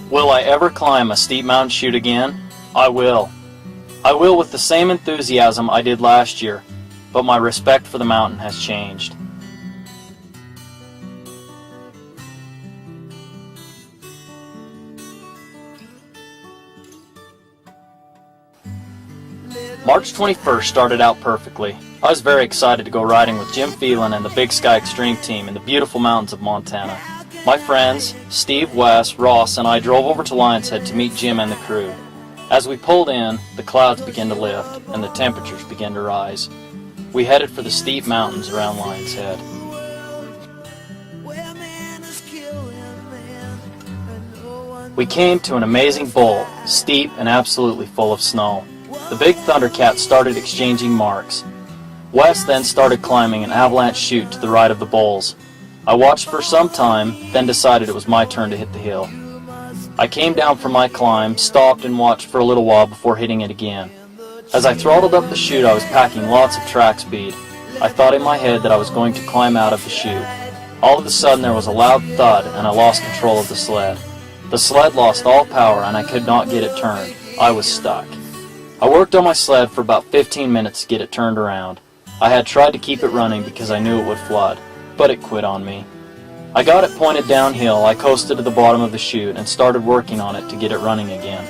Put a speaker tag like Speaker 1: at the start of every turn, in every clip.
Speaker 1: Will I ever climb a steep mountain chute again? I will. I will with the same enthusiasm I did last year, but my respect for the mountain has changed. March 21st started out perfectly. I was very excited to go riding with Jim Phelan and the Big Sky Extreme team in the beautiful mountains of Montana. My friends, Steve, Wes, Ross, and I drove over to Lion's Head to meet Jim and the crew. As we pulled in, the clouds began to lift and the temperatures began to rise. We headed for the steep mountains around Lion's Head. We came to an amazing bowl, steep and absolutely full of snow. The big Thundercat started exchanging marks. Wes then started climbing an avalanche chute to the right of the bowls. I watched for some time, then decided it was my turn to hit the hill. I came down from my climb, stopped and watched for a little while before hitting it again. As I throttled up the chute, I was packing lots of track speed. I thought in my head that I was going to climb out of the chute. All of a sudden there was a loud thud and I lost control of the sled. The sled lost all power and I could not get it turned. I was stuck. I worked on my sled for about 15 minutes to get it turned around. I had tried to keep it running because I knew it would flood, but it quit on me. I got it pointed downhill, I coasted to the bottom of the chute and started working on it to get it running again.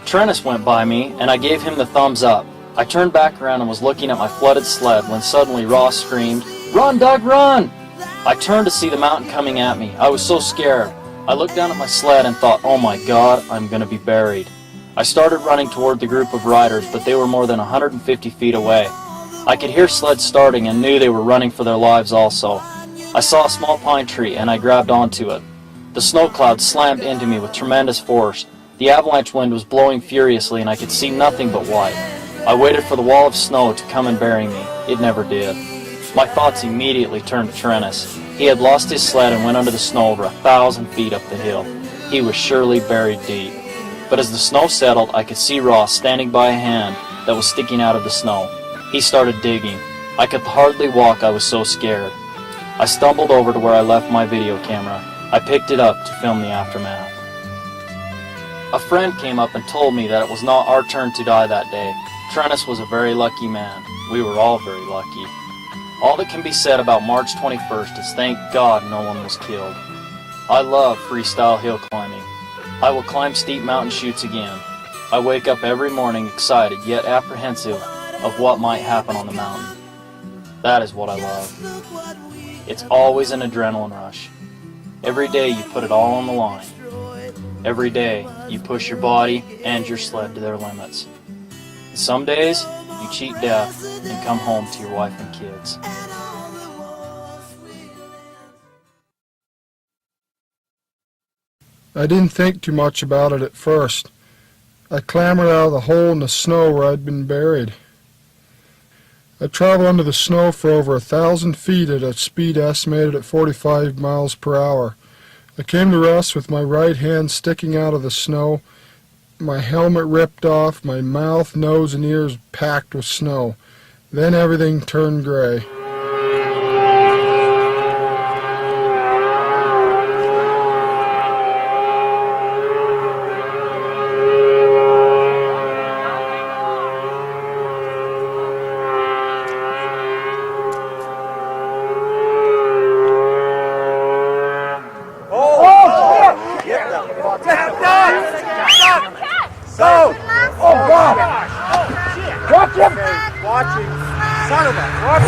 Speaker 1: Trennis went by me and I gave him the thumbs up. I turned back around and was looking at my flooded sled when suddenly Ross screamed, "Run, Doug, run!" I turned to see the mountain coming at me. I was so scared. I looked down at my sled and thought, oh my God, I'm going to be buried. I started running toward the group of riders, but they were more than 150 feet away. I could hear sleds starting and knew they were running for their lives also. I saw a small pine tree and I grabbed onto it. The snow cloud slammed into me with tremendous force. The avalanche wind was blowing furiously and I could see nothing but white. I waited for the wall of snow to come and bury me. It never did. My thoughts immediately turned to Trennis. He had lost his sled and went under the snow over 1,000 feet up the hill. He was surely buried deep. But as the snow settled, I could see Ross standing by a hand that was sticking out of the snow. He started digging. I could hardly walk, I was so scared. I stumbled over to where I left my video camera. I picked it up to film the aftermath. A friend came up and told me that it was not our turn to die that day. Trennis was a very lucky man. We were all very lucky. All that can be said about March 21st is thank God no one was killed. I love freestyle hill climbing. I will climb steep mountain chutes again. I wake up every morning excited yet apprehensive of what might happen on the mountain. That is what I love. It's always an adrenaline rush. Every day you put it all on the line. Every day you push your body and your sled to their limits. Some days you cheat death and come home to your wife and kids.
Speaker 2: I didn't think too much about it at first. I clambered out of the hole in the snow where I'd been buried. I traveled under the snow for over 1,000 feet at a speed estimated at 45 miles per hour. I came to rest with my right hand sticking out of the snow, my helmet ripped off, my mouth, nose, and ears packed with snow. Then everything turned gray.
Speaker 3: Go! Oh, God! Oh, shit! Watch him! Watch him! Son of a... Watch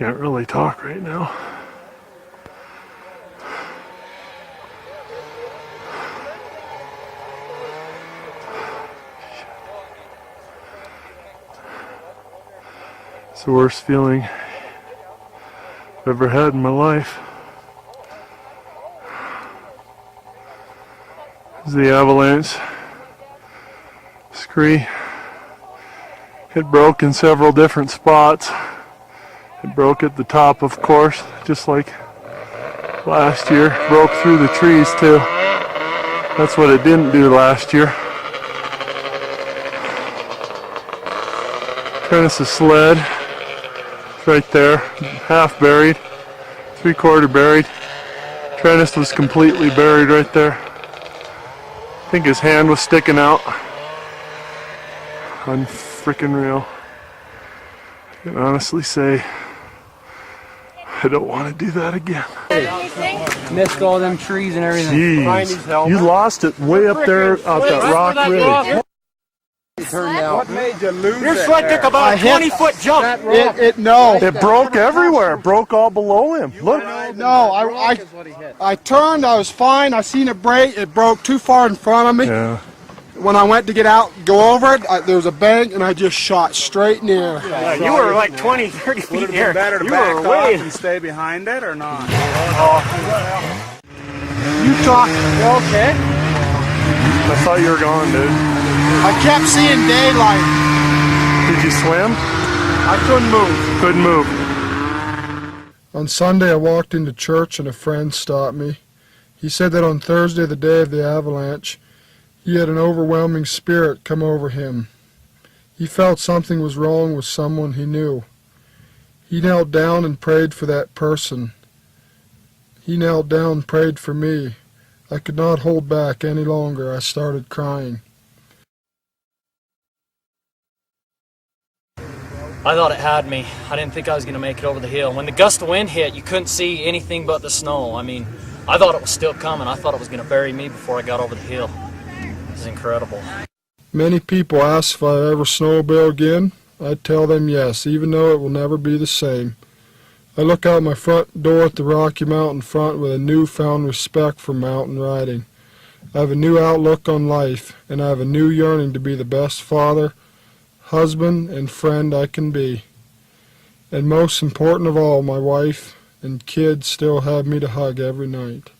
Speaker 4: Can't really talk right now. It's the worst feeling I've ever had in my life. This is the avalanche scree. It broke in several different spots. It broke at the top, of course, just like last year. Broke through the trees too. That's what it didn't do last year. Prentice's sled, it's right there, half buried, 3/4 buried. Prentice was completely buried right there. I think his hand was sticking out. Unfrickin' real. I can honestly say, I don't want to do that again.
Speaker 5: Missed all them trees and everything.
Speaker 4: Jeez, you lost it way up there out that rock ridge.
Speaker 3: What made you lose
Speaker 5: Your sled took about a 20-foot jump.
Speaker 4: It broke everywhere. It broke all below him. Look.
Speaker 2: I turned, I was fine, I seen it break, it broke too far in front of me.
Speaker 4: Yeah.
Speaker 2: When I went to get out, go over it, there was a bank and I just shot straight in the air.
Speaker 5: You were like 20, 30 feet
Speaker 3: Would it
Speaker 5: here.
Speaker 3: have been better to
Speaker 5: You
Speaker 3: back
Speaker 5: were way.
Speaker 3: off and stay behind it or not?
Speaker 2: You talk,
Speaker 5: Okay.
Speaker 4: I thought you were gone, dude.
Speaker 2: I kept seeing daylight.
Speaker 4: Did you swim?
Speaker 2: I couldn't move.
Speaker 4: Couldn't move.
Speaker 2: On Sunday, I walked into church and a friend stopped me. He said that on Thursday, the day of the avalanche, he had an overwhelming spirit come over him. He felt something was wrong with someone he knew. He knelt down and prayed for that person. He knelt down and prayed for me. I could not hold back any longer. I started crying.
Speaker 1: I thought it had me. I didn't think I was going to make it over the hill. When the gust of wind hit, you couldn't see anything but the snow. I mean, I thought it was still coming. I thought it was going to bury me before I got over the hill. This is incredible.
Speaker 2: Many people ask if I ever snowmobile again. I tell them yes, even though it will never be the same. I look out my front door at the Rocky Mountain front with a newfound respect for mountain riding. I have a new outlook on life, and I have a new yearning to be the best father, husband, and friend I can be. And most important of all, my wife and kids still have me to hug every night.